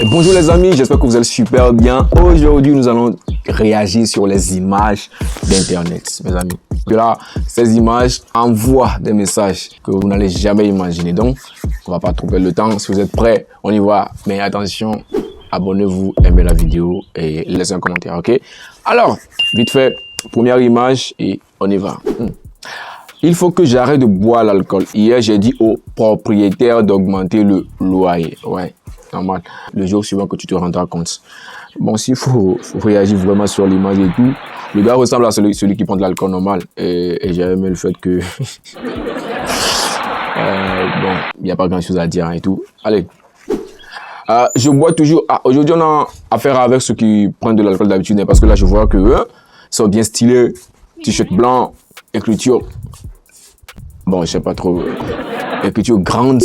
Bonjour les amis, j'espère que vous allez super bien. Aujourd'hui, nous allons réagir sur les images d'Internet, mes amis. Là, ces images envoient des messages que vous n'allez jamais imaginer. Donc, on va pas trop perdre le temps. Si vous êtes prêts, on y va. Mais attention, abonnez-vous, aimez la vidéo et laissez un commentaire, ok? Alors, vite fait, première image et on y va. Il faut que j'arrête de boire l'alcool. Hier, j'ai dit au propriétaire d'augmenter le loyer. Ouais, normal. Le jour suivant que tu te rendras compte. Bon, s'il faut réagir vraiment sur l'image et tout, le gars ressemble à celui qui prend de l'alcool normal. Et j'ai aimé le fait que... bon, il n'y a pas grand-chose à dire et tout. Allez. Je bois toujours... aujourd'hui, on a affaire avec ceux qui prennent de l'alcool d'habitude. Parce que là, je vois que sont bien stylés. T-shirt blanc, écriture... Bon, je sais pas trop. Écriture grande.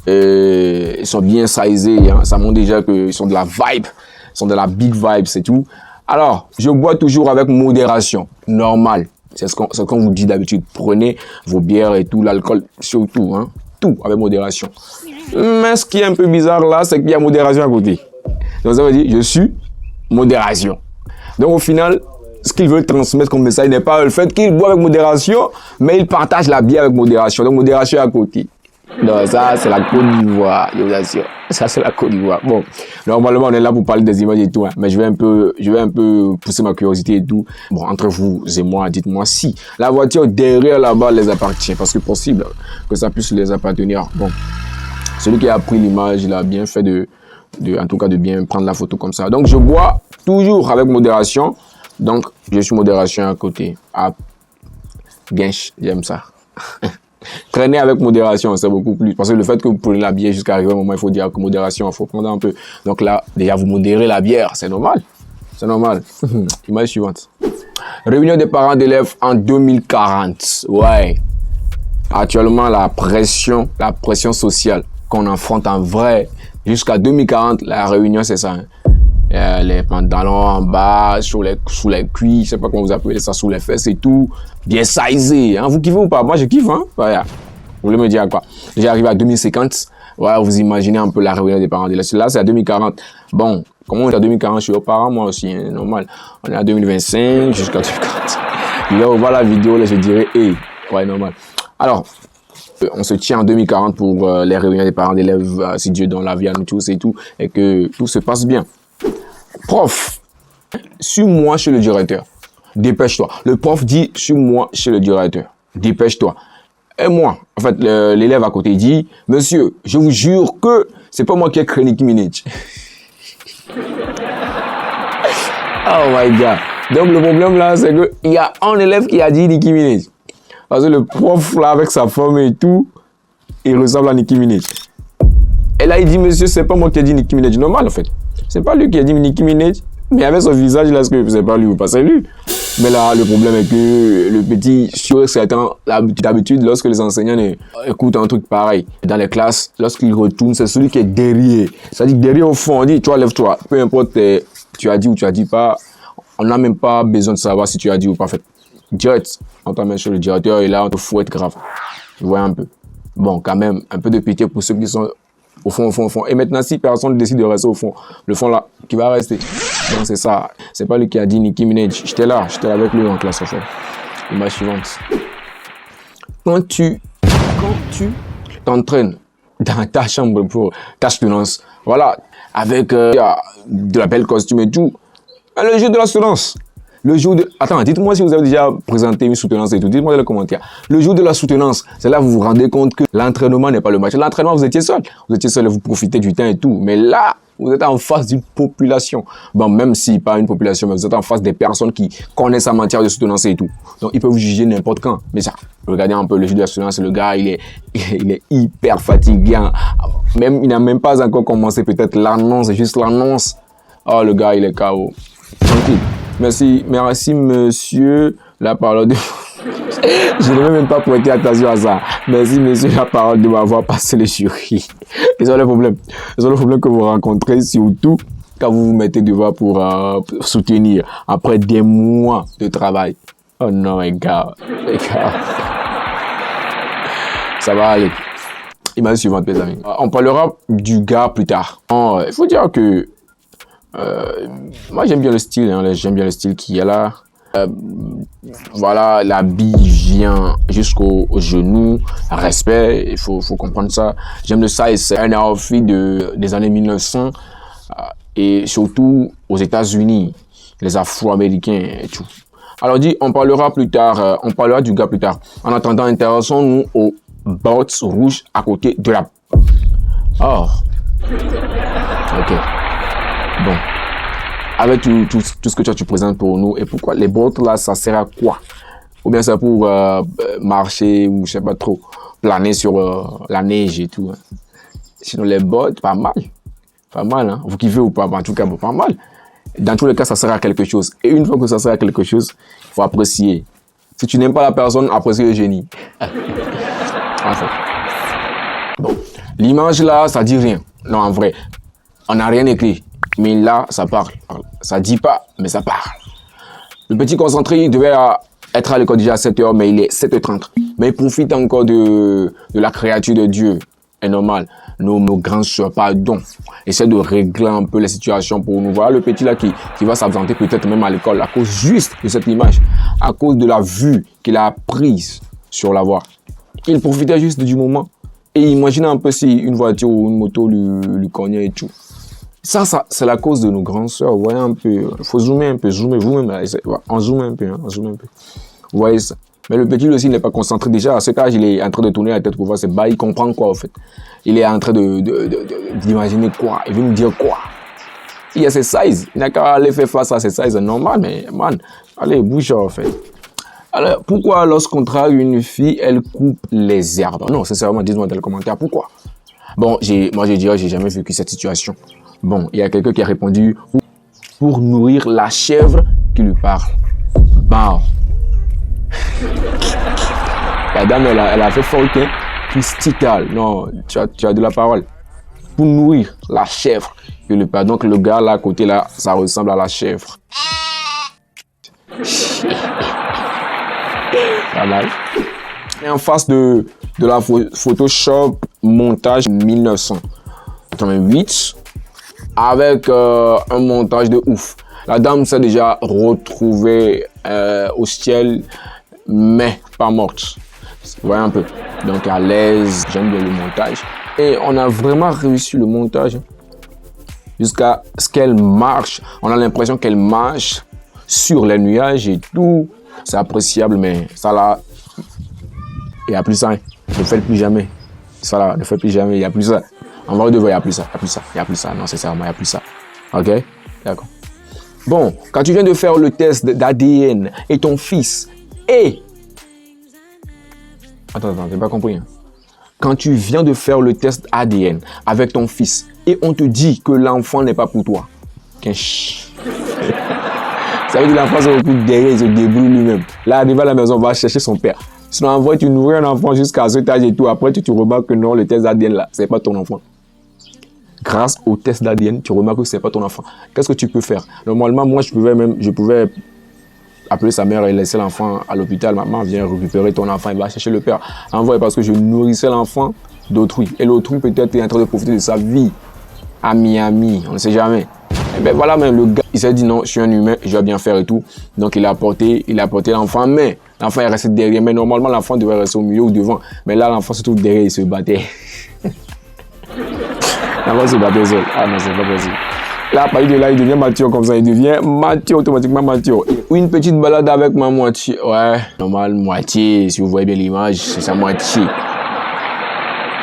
Ils sont bien sizés. Hein. Ça montre déjà qu'ils sont de la vibe. Ils sont de la big vibe, c'est tout. Alors, je bois toujours avec modération. Normal. C'est ce qu'on vous dit d'habitude. Prenez vos bières et tout, l'alcool, surtout. Hein. Tout avec modération. Mais ce qui est un peu bizarre là, c'est qu'il y a modération à côté. Donc ça veut dire, je suis modération. Donc au final... ce qu'ils veulent transmettre comme message n'est pas le fait qu'ils boivent avec modération, mais ils partagent la bière avec modération. Donc, modération à côté. Non, ça, c'est la Côte d'Ivoire, je vous assure. Ça, c'est la Côte d'Ivoire. Bon, normalement, on est là pour parler des images et tout, hein, mais je vais un peu pousser ma curiosité et tout. Bon, entre vous et moi, dites-moi si la voiture derrière là-bas les appartient, parce que possible que ça puisse les appartenir. Bon, celui qui a pris l'image, il a bien fait en tout cas, de bien prendre la photo comme ça. Donc, je bois toujours avec modération. Donc, je suis modération à côté. Bien, j'aime ça. Traîner avec modération, c'est beaucoup plus. Parce que le fait que vous prenez la bière jusqu'à arriver au moment, il faut dire que modération, il faut prendre un peu. Donc là, déjà, vous modérez la bière, c'est normal. C'est normal. Image suivante. Réunion des parents d'élèves en 2040. Ouais. Actuellement, la pression sociale qu'on affronte en vrai, jusqu'à 2040, la réunion, c'est ça. Hein. Les pantalons en bas, sous les cuisses, je sais pas comment vous appelez ça, sous les fesses et tout, bien sizé, hein. Vous kiffez ou pas? Moi je kiffe, hein. Voilà. Vous voulez me dire quoi? J'ai arrivé à 2050, voilà, vous imaginez un peu la réunion des parents. Là c'est à 2040. Bon, comment on est à 2040? Je suis aux parents moi aussi, hein, normal. On est à 2025 jusqu'à 2040. Là on voit la vidéo, là je dirais, ouais, normal. Alors, on se tient en 2040 pour les réunions des parents d'élèves, si Dieu donne la vie à nous tous et tout, et que tout se passe bien. Prof, suis-moi chez le directeur. Dépêche-toi. Le prof dit, suis-moi chez le directeur. Dépêche-toi. Et moi, en fait, l'élève à côté dit, monsieur, je vous jure que c'est pas moi qui ai créé Nicki Minaj. Oh my God. Donc le problème là, c'est qu'il y a un élève qui a dit Nicki Minaj. Parce que le prof là, avec sa forme et tout, il ressemble à Nicki Minaj. Et là, il dit, monsieur, c'est pas moi qui ai dit Nicki Minaj. Normal, en fait. C'est pas lui qui a dit Nicki Minaj. Mais avec son visage, là, est-ce que c'est pas lui ou pas c'est lui? Mais là, le problème est que le petit, sur certains, d'habitude, lorsque les enseignants écoutent un truc pareil, dans les classes, lorsqu'ils retournent, c'est celui qui est derrière. C'est-à-dire derrière au fond, on dit, toi, lève-toi. Peu importe, tu as dit ou tu as dit pas, on n'a même pas besoin de savoir si tu as dit ou pas. En fait, direct, on t'emmène sur le directeur et là, on te fouette grave. Tu vois un peu. Bon, quand même, un peu de pitié pour ceux qui sont au fond. Et maintenant, si personne décide de rester au fond, le fond là, qui va rester. Donc c'est ça. C'est pas lui qui a dit Nicki Minaj. J'étais là avec lui en classe en fait. Image suivante. Quand tu t'entraînes dans ta chambre pour ta soutenance, voilà, avec de la belle costume et tout, le jour de la soutenance. Le jour de... Attends, dites-moi si vous avez déjà présenté une soutenance et tout. Dites-moi dans les commentaires. Le jour de la soutenance, c'est là que vous vous rendez compte que l'entraînement n'est pas le match. L'entraînement, vous étiez seul. Vous étiez seul et vous profitez du temps et tout. Mais là, vous êtes en face d'une population. Bon, même si pas une population, mais vous êtes en face des personnes qui connaissent en matière de soutenance et tout. Donc, ils peuvent vous juger n'importe quand. Mais ça, regardez un peu le jour de la soutenance. Le gars, il est hyper fatiguant. Même, il n'a même pas encore commencé peut-être l'annonce, juste l'annonce. Oh, le gars, il est KO. Tranquille. Merci, monsieur, la parole de... Je ne vais même pas prêter attention à ça. Merci, monsieur, la parole de m'avoir passé le jury. C'est ça le problème. C'est ça le problème que vous rencontrez, surtout quand vous vous mettez devant pour soutenir après des mois de travail. Oh non, les gars. Ça va aller. Image suivante, mes amis. On parlera du gars plus tard. Il faut dire que moi, j'aime bien le style. Hein, j'aime bien le style qu'il y a là. Voilà, l'habit vient jusqu'au genou. Respect, il faut comprendre ça. J'aime le size. C'est un outfit des années 1900. Et surtout aux États-Unis, les Afro-Américains et tout. Alors on parlera plus tard, on parlera du gars plus tard. En attendant, intéressons-nous aux bottes rouges à côté de la... Oh. Ok. Bon. Avec tout ce que tu présentes pour nous et pourquoi les bottes là, ça sert à quoi? Ou bien c'est pour marcher ou je sais pas trop, planer sur la neige et tout. Hein. Sinon les bottes, pas mal. Pas mal, hein. Vous kiffez ou pas? En tout cas, pas mal. Dans tous les cas, ça sert à quelque chose. Et une fois que ça sert à quelque chose, il faut apprécier. Si tu n'aimes pas la personne, apprécie le génie. Enfin. Bon. L'image là, ça dit rien. Non, en vrai. On n'a rien écrit. Mais là, ça parle. Ça dit pas, mais ça parle. Le petit concentré, il devait être à l'école déjà à 7h, mais il est 7h30. Mais il profite encore de la créature de Dieu. C'est normal. Nos grands soeurs, pardon, essaient de régler un peu les situations pour nous. Voilà le petit là qui va s'absenter peut-être même à l'école à cause juste de cette image, à cause de la vue qu'il a prise sur la voie. Il profitait juste du moment et imaginez un peu si une voiture ou une moto lui cognait et tout. Ça c'est la cause de nos grands soeurs. Vous voyez un peu, il faut zoomer un peu, zoomer vous-même. On zoome un peu, hein, on zoome un peu. Vous voyez ça. Mais le petit aussi n'est pas concentré déjà. À cet âge, il est en train de tourner la tête pour voir ses bas. Il comprend quoi, en fait. Il est en train d'imaginer quoi. Il veut nous dire quoi. Il y a ses sizes. Il n'a qu'à aller faire face à ses sizes normal, mais man, allez, bouge, en fait. Alors, pourquoi lorsqu'on drague une fille, elle coupe les herbes? Non, sincèrement, dis-moi dans les commentaires, pourquoi? Bon, moi, je dirais, j'ai jamais vécu cette situation. Bon, il y a quelqu'un qui a répondu pour nourrir la chèvre qui lui parle. Bon. La dame, elle a fait fort, hein? Christical. Non, tu as de la parole. Pour nourrir la chèvre. Donc, le gars là, à côté là, ça ressemble à la chèvre. Pas mal. Et en face de la Photoshop montage 1988, avec un montage de ouf. La dame s'est déjà retrouvée au ciel, mais pas morte. Vous voyez un peu. Donc à l'aise, j'aime bien le montage. Et on a vraiment réussi le montage jusqu'à ce qu'elle marche. On a l'impression qu'elle marche sur les nuages et tout. C'est appréciable, mais ça là, il n'y a plus ça. Hein. Ne faites plus jamais. Ça là, ne faites plus jamais. Il n'y a plus ça. En vrai de vrai, il n'y a plus ça. Il n'y a plus ça. Il n'y a plus ça. Non, sincèrement, il n'y a plus ça. Ok? D'accord. Bon, quand tu viens de faire le test d'ADN et ton fils est... Attends, j'ai pas compris. Hein. Quand tu viens de faire le test ADN avec ton fils et on te dit que l'enfant n'est pas pour toi, ça veut dire que l'enfant se recoupe derrière, il se débrouille lui-même. Là, arrivé à la maison, on va chercher son père. Sinon, en vrai, tu nourris un enfant jusqu'à cet âge et tout. Après, tu remarques que non, le test d'ADN là, c'est pas ton enfant. Grâce au test d'ADN, tu remarques que c'est pas ton enfant. Qu'est-ce que tu peux faire? Normalement, moi, je pouvais appeler sa mère et laisser l'enfant à l'hôpital. Maman, viens récupérer ton enfant, il va chercher le père. En vrai, parce que je nourrissais l'enfant d'autrui. Et l'autrui, peut-être, est en train de profiter de sa vie à Miami. On ne sait jamais. Et ben voilà, même le gars, il s'est dit non, je suis un humain, je vais bien faire et tout. Donc, il a apporté l'enfant, mais l'enfant est resté derrière. Mais normalement, l'enfant devait rester au milieu ou devant. Mais là, l'enfant se trouve derrière, il se battait. L'enfant se battait seul. Ah non, c'est pas possible. Là, à partir de là, il devient mature comme ça. Il devient mature, automatiquement mature. Ou une petite balade avec ma moitié. Ouais, normal, moitié. Si vous voyez bien l'image, c'est sa moitié.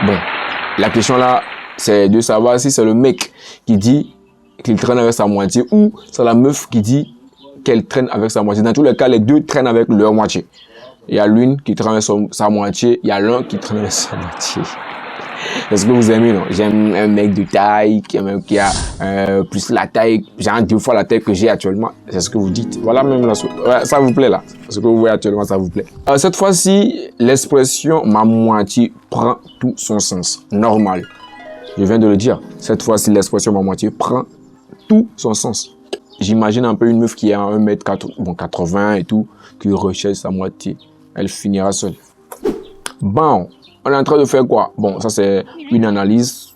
Bon, la question là, c'est de savoir si c'est le mec qui dit qu'il traîne avec sa moitié ou c'est la meuf qui dit qu'elle traîne avec sa moitié. Dans tous les cas, les deux traînent avec leur moitié. Il y a l'une qui traîne avec sa moitié, il y a l'un qui traîne avec sa moitié. Est-ce que vous aimez, non? J'aime un mec de taille, qui a plus la taille, genre 2 fois la taille que j'ai actuellement. C'est ce que vous dites. Voilà même là. Ouais, ça vous plaît là. Ce que vous voyez actuellement, ça vous plaît. Cette fois-ci, l'expression ma moitié prend tout son sens. Normal. Je viens de le dire. Cette fois-ci, l'expression ma moitié prend tout son sens. J'imagine un peu une meuf qui a 1m80 et tout, qui recherche sa moitié. Elle finira seule. Bon. On est en train de faire quoi? Bon, ça c'est une analyse.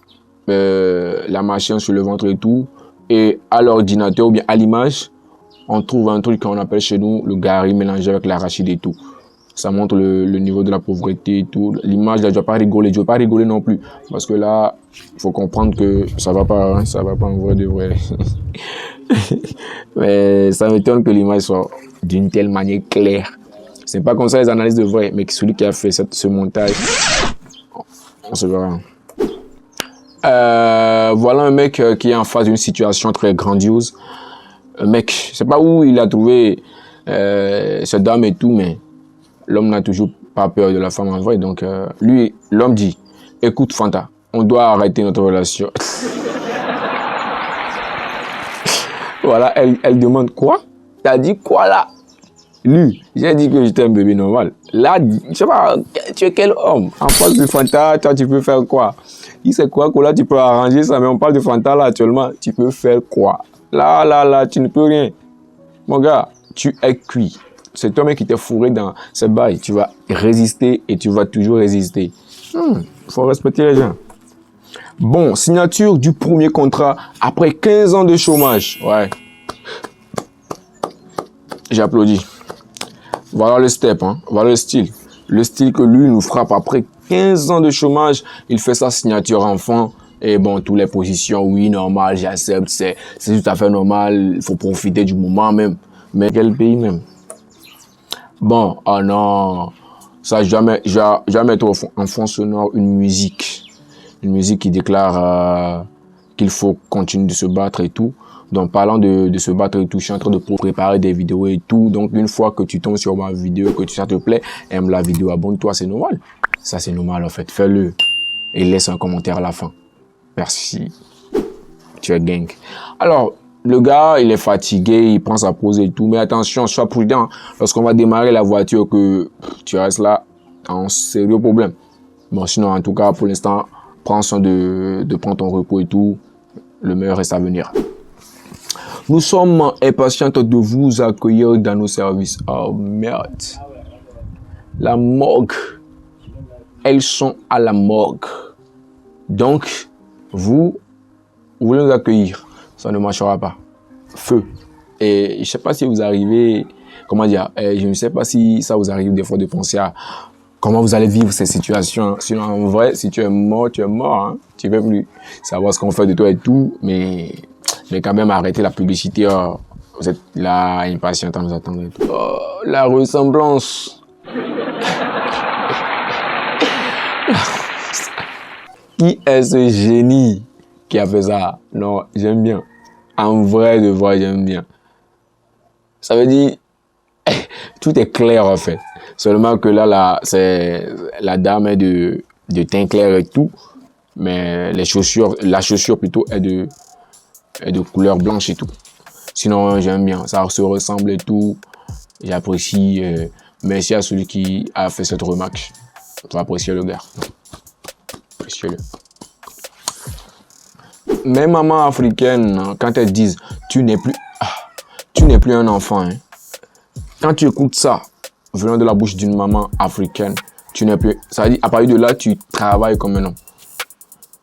La machine sur le ventre et tout. Et à l'ordinateur ou bien à l'image, on trouve un truc qu'on appelle chez nous le gari mélangé avec l'arachide et tout. Ça montre le niveau de la pauvreté et tout. L'image, là, je ne vais pas rigoler. Je ne vais pas rigoler non plus. Parce que là, il faut comprendre que ça ne va pas, hein, ça va pas en vrai de vrai. Mais ça m'étonne que l'image soit d'une telle manière claire. C'est pas comme ça les analyses de vrai, mais celui qui a fait ce montage, on se verra. Voilà un mec qui est en face d'une situation très grandiose. Un mec, je sais pas où il a trouvé cette dame et tout, mais l'homme n'a toujours pas peur de la femme en vrai. Donc lui, l'homme dit, écoute Fanta, on doit arrêter notre relation. Voilà, elle demande quoi? T'as dit quoi là? Lui, j'ai dit que j'étais un bébé normal. Là, je sais pas, tu es quel homme? En face de Fanta, toi, tu peux faire quoi? Il sait quoi que là, tu peux arranger ça, mais on parle de Fanta là actuellement. Tu peux faire quoi? Là, tu ne peux rien. Mon gars, tu es cuit. C'est toi-même qui t'es fourré dans ce bail. Tu vas résister et tu vas toujours résister. Faut respecter les gens. Bon, signature du premier contrat après 15 ans de chômage. Ouais. J'applaudis. Voilà le step, hein. Voilà le style. Le style que lui nous frappe après 15 ans de chômage. Il fait sa signature enfant. Et bon, toutes les positions, oui, normal, j'accepte. C'est tout à fait normal. Il faut profiter du moment même. Mais quel pays même? Bon, oh non. Ça, jamais trop en fond sonore une musique. Une musique qui déclare qu'il faut continuer de se battre et tout. Donc, parlant de se battre et tout, je suis en train de préparer des vidéos et tout. Donc, une fois que tu tombes sur ma vidéo, que ça te plaît, aime la vidéo, abonne-toi, c'est normal. Ça, c'est normal, en fait. Fais-le et laisse un commentaire à la fin. Merci. Tu es gang. Alors, le gars, il est fatigué, il prend sa pause et tout. Mais attention, sois prudent. Lorsqu'on va démarrer la voiture, que tu restes là, t'as un sérieux problème. Bon, sinon, en tout cas, pour l'instant, prends soin de prendre ton repos et tout. Le meilleur reste à venir. Nous sommes impatients de vous accueillir dans nos services. Oh merde. La morgue. Elles sont à la morgue. Donc, vous voulez nous accueillir. Ça ne marchera pas. Feu. Et je ne sais pas si vous arrivez, comment dire, je ne sais pas si ça vous arrive des fois de penser à comment vous allez vivre ces situations. Sinon, en vrai, si tu es mort, tu es mort. Hein. Tu ne veux plus savoir ce qu'on fait de toi et tout. Mais quand même, arrêtez la publicité. Oh, vous êtes là, impatient à nous attendre. Et tout. Oh, la ressemblance. Qui est ce génie qui a fait ça? Non, j'aime bien. En vrai, de vrai, j'aime bien. Ça veut dire, tout est clair en fait. Seulement que là, c'est la dame est de teint clair et tout. Mais la chaussure plutôt est de couleur blanche et tout. Sinon, j'aime bien. Ça se ressemble et tout. J'apprécie. Merci à celui qui a fait cette remarque. Faut apprécier le gars. Appréciez-le. Mes mamans africaines, quand elles disent tu n'es plus un enfant, hein. Quand tu écoutes ça, venant de la bouche d'une maman africaine, tu n'es plus. Ça veut dire, à partir de là, tu travailles comme un homme.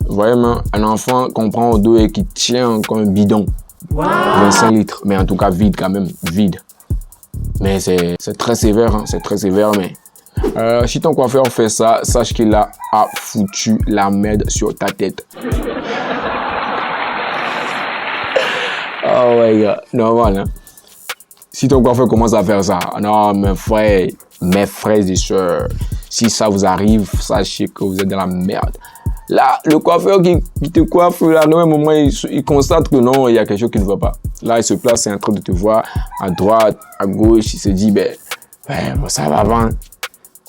Vous voyez, un enfant qu'on prend au dos et qui tient comme un bidon. Wow. 25 litres, mais en tout cas vide quand même, vide. Mais c'est très sévère, hein, c'est très sévère, mais si ton coiffeur fait ça, sache qu'il a foutu la merde sur ta tête. Oh my god, normal, hein. Si ton coiffeur commence à faire ça, non, mes frères et sœurs, si ça vous arrive, sachez que vous êtes dans la merde. Là, le coiffeur qui te coiffe, là, à un moment, il constate que non, il y a quelque chose qui ne va pas. Là, il se place, il est en train de te voir à droite, à gauche, il se dit, bon, ça va avant.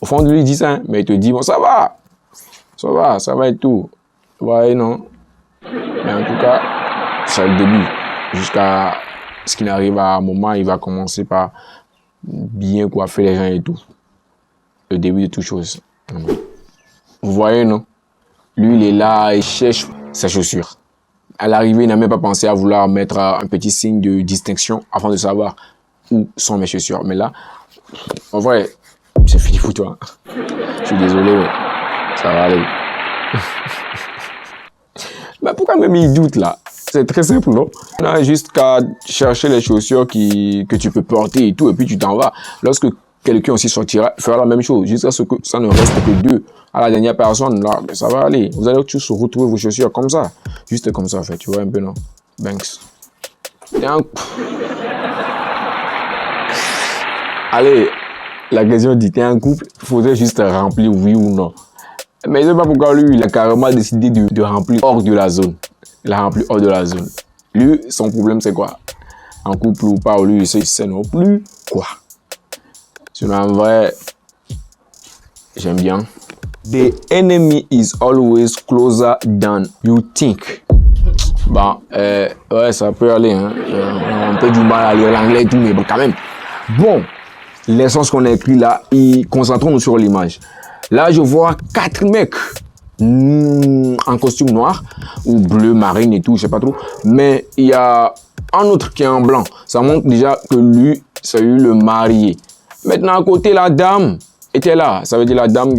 Au fond de lui, il dit ça, hein, mais il te dit, bon, ça va et tout. Vous voyez, non? Mais en tout cas, c'est le début. Jusqu'à ce qu'il arrive à un moment, il va commencer par bien coiffer les gens et tout. Le début de toute chose. Vous voyez, non? Lui, il est là, il cherche ses chaussures. À l'arrivée, il n'a même pas pensé à vouloir mettre un petit signe de distinction afin de savoir où sont mes chaussures. Mais là, en vrai, c'est fini pour toi. Je suis désolé, mais Ça va aller. Mais pourquoi même il doute là? C'est très simple, non? On a juste qu'à chercher les chaussures que tu peux porter et tout, et puis tu t'en vas. Lorsque quelqu'un aussi sortira, fera la même chose, jusqu'à ce que ça ne reste que deux. À la dernière personne, là, mais ça va aller. Vous allez tous retrouver vos chaussures comme ça. Juste comme ça, en fait. Tu vois un peu, non? Banks. Allez, la question dit, t'es un couple, il faudrait juste remplir oui ou non. Mais je ne sais pas pourquoi lui, il a carrément décidé de remplir hors de la zone. Il a rempli hors de la zone. Lui, son problème, c'est quoi? En couple ou pas, lui, il sait non plus quoi. Sinon, en vrai, j'aime bien. The enemy is always closer than you think. Bon, ouais, ça peut aller. Hein. On peut du mal à lire l'anglais et tout, mais bon, quand même. Bon, l'essence qu'on a écrit là, concentrons-nous sur l'image. Là, je vois 4 mecs en costume noir ou bleu marine et tout, je sais pas trop. Mais il y a un autre qui est en blanc. Ça montre déjà que lui, c'est lui le marié. Maintenant, à côté, la dame était là. Ça veut dire la dame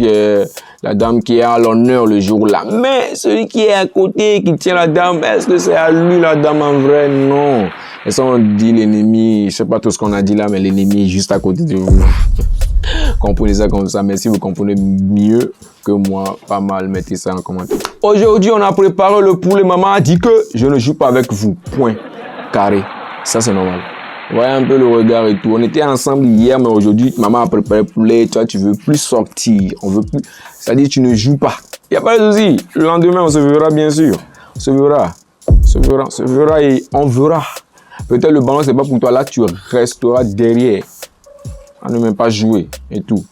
qui est à l'honneur le jour-là. Mais celui qui est à côté, qui tient la dame, est-ce que c'est à lui la dame en vrai? Non. Et ça, on dit l'ennemi, je sais pas tout ce qu'on a dit là, mais l'ennemi est juste à côté de vous. Comprenez ça comme ça, mais si vous comprenez mieux que moi, pas mal, mettez ça en commentaire. Aujourd'hui, on a préparé le poulet. Maman a dit que je ne joue pas avec vous. Point. Carré. Ça, c'est normal. Voyez un peu le regard et tout. On était ensemble hier, mais aujourd'hui, maman a préparé le poulet. Toi, tu veux plus sortir. On veut plus. Ça dit, tu ne joues pas. Il n'y a pas de souci. Le lendemain, on se verra, bien sûr. On se verra. On se verra et on verra. Peut-être le ballon, c'est pas pour toi. Là, tu resteras derrière. À ne même pas jouer et tout.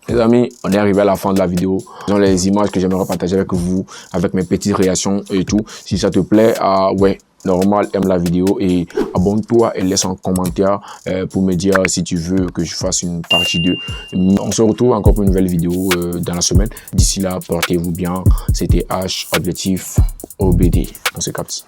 Les amis, on est arrivé à la fin de la vidéo. Ce sont les images que j'aimerais partager avec vous, avec mes petites réactions et tout. Si ça te plaît, ouais, normal, aime la vidéo et abonne-toi et laisse un commentaire pour me dire si tu veux que je fasse une partie 2. On se retrouve encore pour une nouvelle vidéo dans la semaine. D'ici là, portez-vous bien. C'était H, objectif OBD. On se capte.